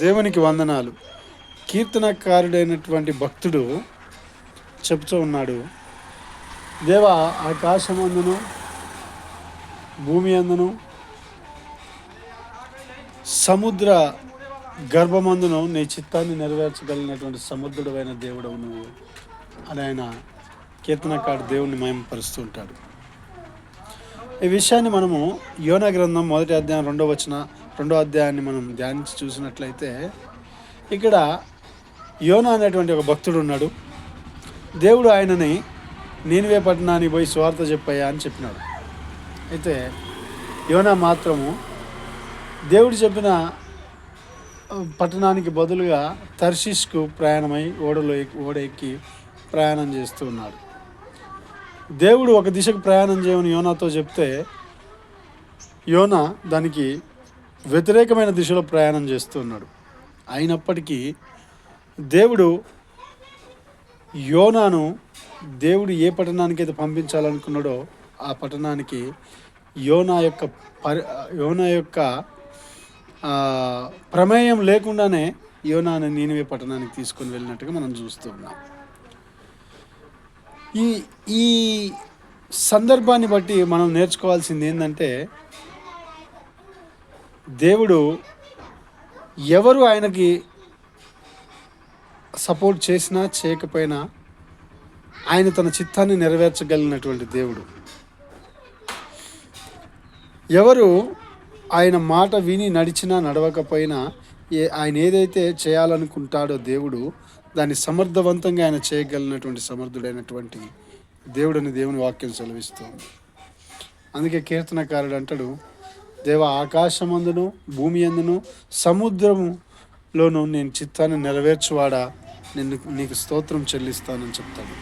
దేవునికి వందనాలు. కీర్తనకారుడైనటువంటి భక్తుడు చెప్తూ ఉన్నాడు, దేవా ఆకాశమందును భూమి అందును సముద్ర గర్భమందును నీ చిత్తాన్ని నెరవేర్చగలిగినటువంటి సముద్రుడైన దేవుడవు నువ్వు అని ఆయన కీర్తనకారుడు దేవుణ్ణి మహిమపరుస్తూ ఉంటాడు. ఈ విషయాన్ని మనము యోనా గ్రంథం 1వ అధ్యాయం 2వ అధ్యాయాన్ని మనం ధ్యానించి చూసినట్లయితే, ఇక్కడ యోనా అనేటువంటి ఒక భక్తుడు ఉన్నాడు. దేవుడు ఆయనని నీనివే పట్టణానికి పోయి సువార్త చెప్పయ్యా అని చెప్పినాడు. అయితే యోనా మాత్రము దేవుడు చెప్పిన పట్టణానికి బదులుగా తర్షీష్కు ప్రయాణమై ఓడ ఎక్కి ప్రయాణం చేస్తూ ఉన్నాడు. దేవుడు ఒక దిశకు ప్రయాణం చేయమని యోనాతో చెప్తే యోనా దానికి వ్యతిరేకమైన దిశలో ప్రయాణం చేస్తూ ఉన్నాడు. అయినప్పటికీ దేవుడు యోనాను దేవుడు ఏ పట్టణానికి అయితే పంపించాలనుకున్నాడో ఆ పట్టణానికి యోనా యొక్క ప్రమేయం లేకుండానే యోనాను నీనివే పట్టణానికి తీసుకొని వెళ్ళినట్టుగా మనం చూస్తూ ఉన్నాం. ఈ సందర్భాన్ని బట్టి మనం నేర్చుకోవాల్సింది ఏంటంటే, దేవుడు ఎవరు ఆయనకి సపోర్ట్ చేసినా చేయకపోయినా ఆయన తన చిత్తాన్ని నెరవేర్చగలిగినటువంటి దేవుడు. ఎవరు ఆయన మాట విని నడిచినా నడవకపోయినా ఆయన ఏదైతే చేయాలనుకుంటాడో దేవుడు దాన్ని సమర్థవంతంగా ఆయన చేయగలిగినటువంటి సమర్థుడైనటువంటి దేవుడని దేవుని వాక్యం సెలవిస్తుంది. అందుకే కీర్తనకారుడు అంటాడు, దేవ ఆకాశమందును భూమి అందును సముద్రములోను నేను చిత్తాన్ని నెరవేర్చువాడా నీకు స్తోత్రం చెల్లిస్తానని చెప్తాడు.